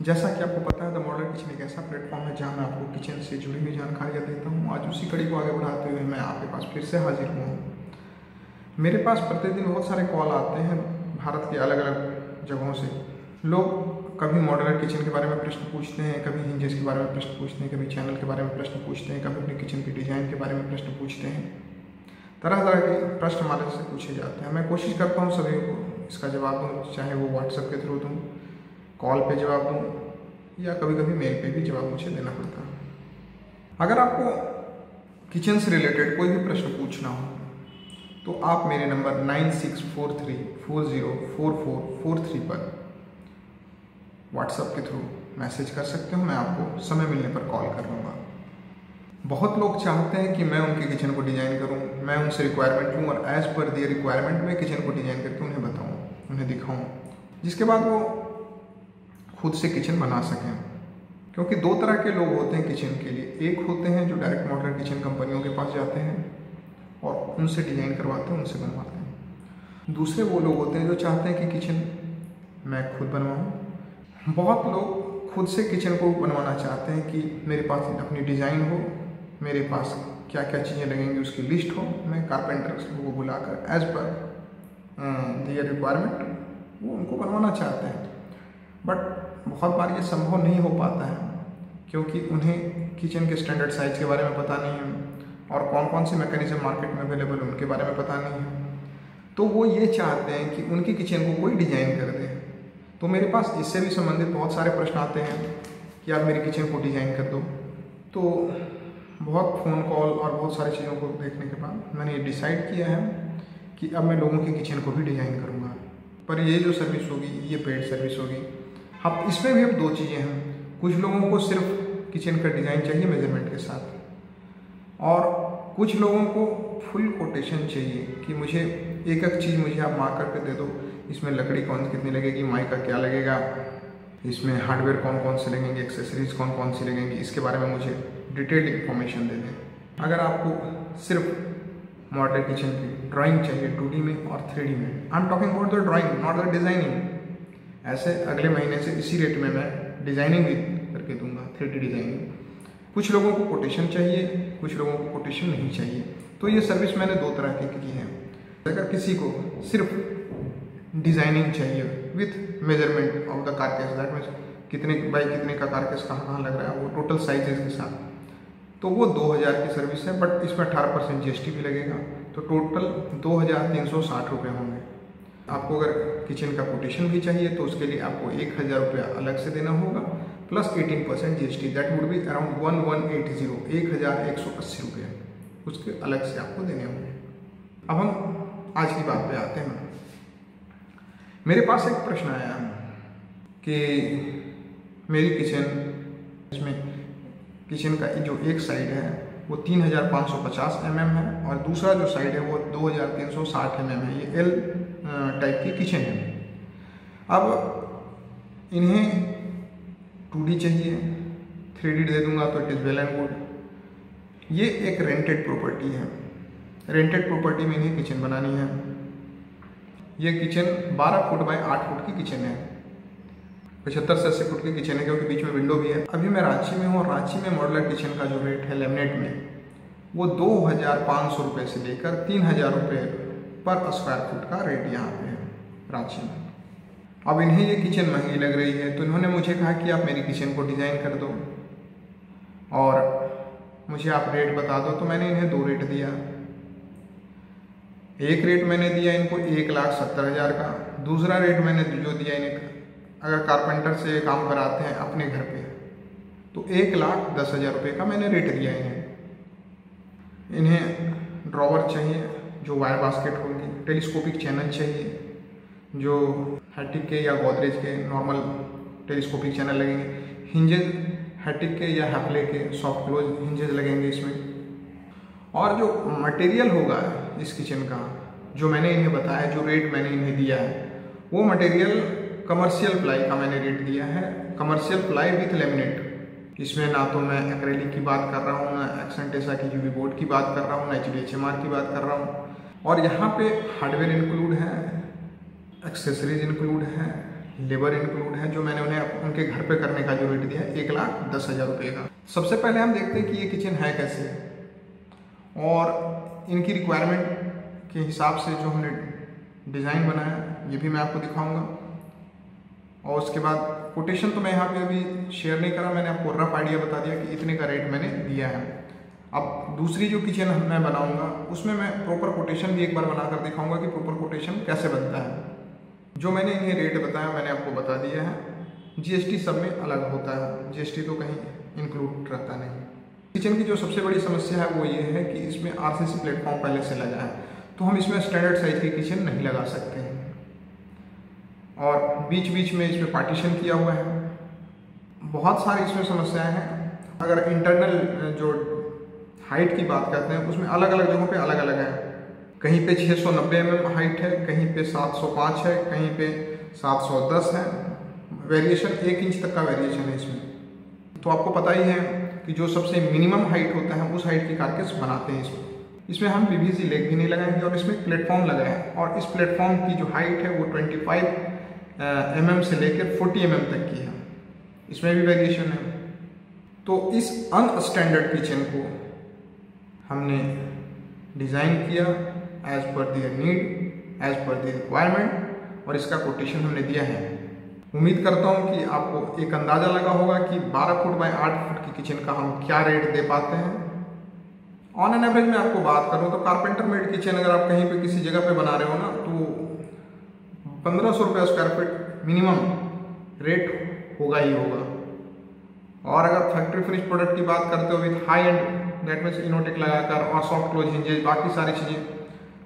जैसा कि आपको पता है, द मॉडलर किचन एक ऐसा प्लेटफॉर्म है जहां मैं आपको किचन से जुड़ी हुई जानकारियाँ देता हूं। आज उसी कड़ी को आगे बढ़ाते हुए मैं आपके पास फिर से हाजिर हुआ हूँ। मेरे पास प्रतिदिन बहुत सारे कॉल आते हैं भारत के अलग अलग जगहों से। लोग कभी मॉडलर किचन के बारे में प्रश्न पूछते हैं, कभी हिंजेस के बारे में प्रश्न पूछते हैं, कभी चैनल के बारे में प्रश्न पूछते हैं, कभी अपने किचन के डिज़ाइन के बारे में प्रश्न पूछते हैं। तरह तरह के प्रश्न हमारे से पूछे जाते हैं। मैं कोशिश करता हूँ सभी को इसका जवाब दूँ, चाहे वो व्हाट्सएप के थ्रू दूँ, कॉल पे जवाब दूँ या कभी कभी मेल पे भी जवाब मुझे देना पड़ता है। अगर आपको किचन से रिलेटेड कोई भी प्रश्न पूछना हो तो आप मेरे नंबर 9643404443 पर व्हाट्सएप के थ्रू मैसेज कर सकते हो। मैं आपको समय मिलने पर कॉल कर लूँगा। बहुत लोग चाहते हैं कि मैं उनके किचन को डिज़ाइन करूं, मैं उनसे रिक्वायरमेंट लूं और एज़ पर दियर रिक्वायरमेंट में किचन को डिज़ाइन करके उन्हें बताऊं, उन्हें दिखाऊं, जिसके बाद वो खुद से किचन बना सकें। क्योंकि दो तरह के लोग होते हैं किचन के लिए। एक होते हैं जो डायरेक्ट मॉडलर किचन कंपनियों के पास जाते हैं और उनसे डिज़ाइन करवाते हैं, उनसे बनवाते हैं। दूसरे वो लोग होते हैं जो चाहते हैं कि किचन मैं खुद बनवाऊँ। बहुत लोग खुद से किचन को बनवाना चाहते हैं कि मेरे पास अपनी डिज़ाइन हो, मेरे पास क्या क्या चीज़ें लगेंगी उसकी लिस्ट हो, मैं कारपेंटर्स को बुलाकर एज पर दियर रिक्वायरमेंट वो उनको बनवाना चाहते हैं। बट बहुत बार ये संभव नहीं हो पाता है क्योंकि उन्हें किचन के स्टैंडर्ड साइज़ के बारे में पता नहीं है और कौन कौन से मैकेनिज्म मार्केट में अवेलेबल है उनके बारे में पता नहीं है। तो वो ये चाहते हैं कि उनकी किचन को कोई डिज़ाइन कर दे। तो मेरे पास इससे भी संबंधित बहुत सारे प्रश्न आते हैं कि आप मेरी किचन को डिज़ाइन कर दो। तो बहुत फ़ोन कॉल और बहुत सारी चीज़ों को देखने के बाद मैंने ये डिसाइड किया है कि अब मैं लोगों की किचन को भी डिज़ाइन करूँगा। पर ये जो सर्विस होगी ये पेड सर्विस होगी। अब इसमें भी अब दो चीज़ें हैं। कुछ लोगों को सिर्फ किचन का डिज़ाइन चाहिए मेजरमेंट के साथ, और कुछ लोगों को फुल कोटेशन चाहिए कि मुझे एक एक चीज़ मुझे आप मार्क करके दे दो, इसमें लकड़ी कौन कितनी लगेगी, माइका क्या लगेगा, इसमें हार्डवेयर कौन कौन से लगेंगे, एक्सेसरीज कौन कौन सी लगेंगी, इसके बारे में मुझे डिटेल्ड इन्फॉर्मेशन दे दें। अगर आपको सिर्फ मॉडलर किचन की ड्राइंग चाहिए 2D में और 3D में, I am talking about the drawing not the designing. ऐसे अगले महीने से इसी रेट में मैं डिज़ाइनिंग भी करके दूंगा, 3D डिज़ाइनिंग। कुछ लोगों को कोटेशन चाहिए, कुछ लोगों को कोटेशन नहीं चाहिए। तो ये सर्विस मैंने दो तरह की है। अगर किसी को सिर्फ डिज़ाइनिंग चाहिए with measurement of the carcass, that means कितने बाई कितने का कारकेस कहाँ लग रहा है, वो टोटल साइजेस के साथ, तो वो 2000 की सर्विस है। बट इसमें 18% GST भी लगेगा, तो टोटल 2360 रुपये होंगे। आपको अगर किचन का कोटेशन भी चाहिए तो उसके लिए आपको 1000 रुपया अलग से देना होगा plus 18% GST, that would be around 1180 रुपये उसके अलग से आपको देने होंगे। अब हम आज की बात पे आते हैं। मेरे पास एक प्रश्न आया कि मेरी किचन, इसमें किचन का जो एक साइड है वो 3550 mm है और दूसरा जो साइड है वो 2360 mm है। ये L टाइप की किचन है। अब इन्हें 2D चाहिए, 3D दे दूंगा तो it is well and good. ये एक रेंटेड प्रॉपर्टी है। रेंटेड प्रॉपर्टी में इन्हें किचन बनानी है। ये किचन 12 फुट बाय 8 फुट की किचन है। 75 से 80 फुट की किचन है क्योंकि बीच में विंडो भी है। अभी मैं रांची में हूँ और रांची में मॉडलर किचन का जो रेट है लेमिनेट में वो 2500 रुपये से लेकर 3000 रुपये पर स्क्वायर फुट का रेट यहाँ पे है रांची में। अब इन्हें ये किचन महंगी लग रही है तो इन्होंने मुझे कहा कि आप मेरी किचन को डिज़ाइन कर दो और मुझे आप रेट बता दो। तो मैंने इन्हें दो रेट दिया। एक रेट मैंने दिया इनको 1,70,000 का। दूसरा रेट मैंने जो दिया इन्हें, अगर कारपेंटर से काम कराते हैं अपने घर पे तो 1,10,000 रुपये का मैंने रेट दिया इन्हें। इन्हें ड्रॉवर चाहिए जो वायर बास्केट होगी, टेलीस्कोपिक चैनल चाहिए जो हैटिक के या गोदरेज के नॉर्मल टेलीस्कोपिक चैनल लगेंगे, हिंजेज हैटिक के या हैफले के सॉफ्ट क्लोज हिंजेज लगेंगे इसमें। और जो मटेरियल होगा इस किचन का, जो मैंने इन्हें बताया, जो रेट मैंने इन्हें दिया है, वो मटेरियल कमर्शियल प्लाई का मैंने रेट दिया है। Commercial ply with laminate. इसमें ना तो मैं एक्रेलिक की बात कर रहा हूँ, ना एक्सेंटेसा की UV बोर्ड की बात कर रहा हूँ, ना HDHMR की बात कर रहा हूँ। और यहाँ पे हार्डवेयर इंक्लूड है, एक्सेसरीज इंक्लूड है, लेबर इंक्लूड है, जो मैंने उन्हें उनके घर पे करने का जो रेट दिया है 1,10,000 रुपये का। सबसे पहले हम देखते हैं कि ये किचन है कैसे, और इनकी रिक्वायरमेंट के हिसाब से जो हमने डिज़ाइन बनाया ये भी मैं आपको दिखाऊंगा। और उसके बाद कोटेशन तो मैं यहाँ पे अभी शेयर नहीं करा, मैंने आपको रफ आइडिया बता दिया कि इतने का रेट मैंने दिया है। अब दूसरी जो किचन मैं बनाऊंगा उसमें मैं प्रॉपर कोटेशन भी एक बार बनाकर दिखाऊंगा कि प्रॉपर कोटेशन कैसे बनता है। जो मैंने इन्हें रेट बताया मैंने आपको बता दिया है। जीएसटी सब में अलग होता है, जीएसटी तो कहीं इंक्लूड रहता नहीं। किचन की जो सबसे बड़ी समस्या है वो ये है कि इसमें आरसीसी प्लेटफॉर्म पहले से लगा है, तो हम इसमें स्टैंडर्ड साइज की किचन नहीं लगा सकते हैं। और बीच बीच में इसमें पार्टीशन किया हुआ है। बहुत सारी इसमें समस्याएं हैं। अगर इंटरनल जो हाइट की बात करते हैं उसमें अलग अलग जगहों पे अलग अलग है। कहीं पे 690 mm हाइट है, कहीं पे 705 है, कहीं पे 710 है। वेरिएशन 1 इंच तक का वेरिएशन है इसमें। तो आपको पता ही है कि जो सबसे मिनिमम हाइट होता है उस हाइट की कारकेस बनाते हैं इसमें हम पीवीसी लेग भी नहीं लगाएंगे और इसमें प्लेटफॉर्म लगाया है। और इस प्लेटफॉर्म की जो हाइट है वो 25 mm से लेकर 40 mm तक की है। इसमें भी वेरिएशन है। तो इस अनस्टैंडर्ड किचन को हमने डिज़ाइन किया as per their need, as per their requirement, और इसका कोटेशन हमने दिया है। उम्मीद करता हूँ कि आपको एक अंदाज़ा लगा होगा कि 12 फुट बाय 8 फुट की किचन का हम क्या रेट दे पाते हैं। ऑन एन एवरेज में आपको बात करूँ तो कारपेंटर मेड किचन अगर आप कहीं पे किसी जगह पे बना रहे हो ना तो 1500 रुपये स्क्वायर फीट मिनिमम रेट होगा ही होगा। और अगर फैक्ट्री फिनिश प्रोडक्ट की बात करते हो with high and that means Innotech लगाकर और सॉफ्ट क्लोज हिंजेज बाकी सारी चीज़ें,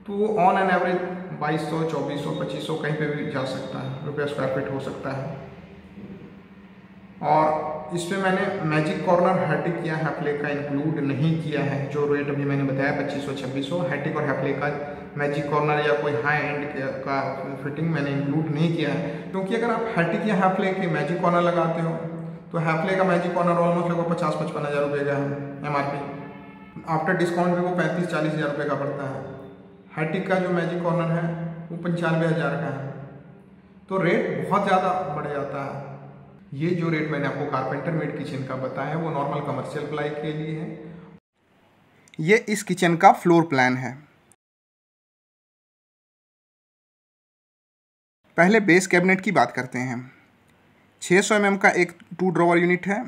तो वो ऑन एन एवरेज 2200, 2400, 2500 कहीं पे भी जा सकता है, रुपया स्क्वायर फीट हो सकता है। और इसमें मैंने मैजिक कॉर्नर हैटिक या हैप्ले का इंक्लूड नहीं किया है। जो रेट अभी मैंने बताया 2500, 2600, हैटिक और हैप्ले का मैजिक कॉर्नर या कोई हाई एंड का फिटिंग मैंने इंक्लूड नहीं किया है, क्योंकि अगर आप हैटिक या हैप्ले के मैजिक कॉर्नर लगाते हो तो हैप्ले का मैजिक कॉर्नर ऑलमोस्ट लगभग 50-55 हज़ार रुपये का है MRP। आफ्टर डिस्काउंट भी वो 35-40 हज़ार रुपये का पड़ता है। हैटिक का जो मैजिक कॉर्नर है वो 95 हज़ार का है। तो रेट बहुत ज़्यादा बढ़ जाता है। ये जो रेट मैंने आपको कारपेंटर मेड किचन का बताया है वो नॉर्मल कमर्शियल प्लाई के लिए है। ये इस किचन का फ्लोर प्लान है। पहले बेस कैबिनेट की बात करते हैं। 600 mm का एक 2 ड्रॉवर यूनिट है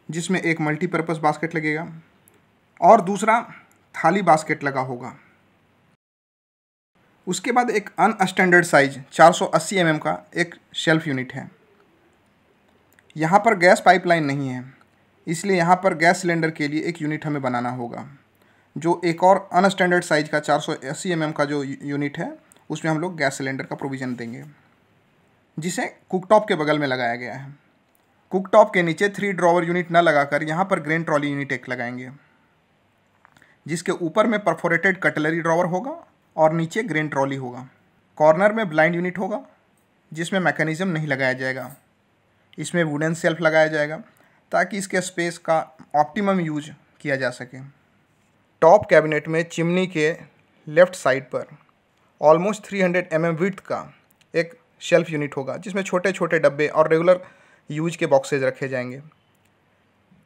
जिसमें एक मल्टीपर्पज़ बास्केट लगेगा और दूसरा थाली बास्केट लगा होगा। उसके बाद एक अनस्टैंडर्ड साइज 480 mm का एक शेल्फ यूनिट है। यहाँ पर गैस पाइपलाइन नहीं है, इसलिए यहाँ पर गैस सिलेंडर के लिए एक यूनिट हमें बनाना होगा। जो एक और अनस्टैंडर्ड साइज का 480 mm का जो यूनिट है उसमें हम लोग गैस सिलेंडर का प्रोविज़न देंगे, जिसे कुकटॉप के बगल में लगाया गया है। कुकटॉप के नीचे 3 ड्रॉवर यूनिट न लगाकर यहाँ पर ग्रेन ट्रॉली यूनिट एक लगाएंगे, जिसके ऊपर में परफोरेटेड कटलरी ड्रॉवर होगा और नीचे ग्रेन ट्रॉली होगा। कॉर्नर में ब्लाइंड यूनिट होगा जिसमें मैकेनिज्म नहीं लगाया जाएगा। इसमें वुडन सेल्फ लगाया जाएगा ताकि इसके स्पेस का ऑप्टिमम यूज किया जा सके। टॉप कैबिनेट में चिमनी के लेफ़्ट साइड पर ऑलमोस्ट 300 mm विड्थ का एक शेल्फ यूनिट होगा जिसमें छोटे छोटे डब्बे और रेगुलर यूज के बॉक्सेज रखे जाएंगे।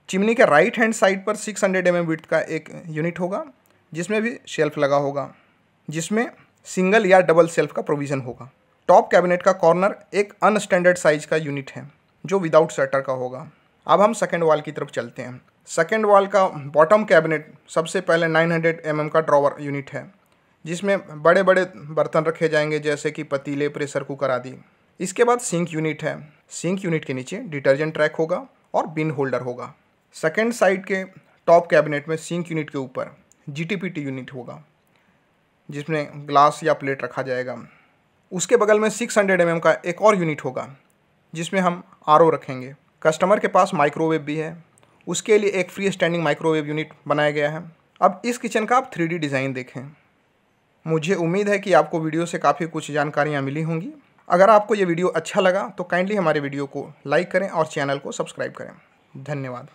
चिमनी के राइट हैंड साइड पर 600 mm विड्थ का एक यूनिट होगा जिसमें भी शेल्फ लगा होगा, जिसमें सिंगल या डबल शेल्फ का प्रोविज़न होगा। टॉप कैबिनेट का कॉर्नर एक अनस्टैंडर्ड साइज का यूनिट है जो विदाउट शटर का होगा। अब हम सेकेंड वॉल की तरफ चलते हैं। सेकेंड वॉल का बॉटम कैबिनेट सबसे पहले 900 mm का ड्रॉवर यूनिट है जिसमें बड़े बड़े बर्तन रखे जाएंगे जैसे कि पतीले, प्रेशर कुकर आदि। इसके बाद सिंक यूनिट है। सिंक यूनिट के नीचे डिटर्जेंट रैक होगा और बिन होल्डर होगा। सेकेंड साइड के टॉप कैबिनेट में सिंक यूनिट के ऊपर GTPT यूनिट होगा जिसमें ग्लास या प्लेट रखा जाएगा। उसके बगल में 600 mm का एक और यूनिट होगा जिसमें हम RO रखेंगे। कस्टमर के पास माइक्रोवेव भी है, उसके लिए एक फ्री स्टैंडिंग माइक्रोवेव यूनिट बनाया गया है। अब इस किचन का आप 3D डिज़ाइन देखें। मुझे उम्मीद है कि आपको वीडियो से काफ़ी कुछ जानकारियाँ मिली होंगी। अगर आपको ये वीडियो अच्छा लगा तो काइंडली हमारे वीडियो को लाइक करें और चैनल को सब्सक्राइब करें। धन्यवाद।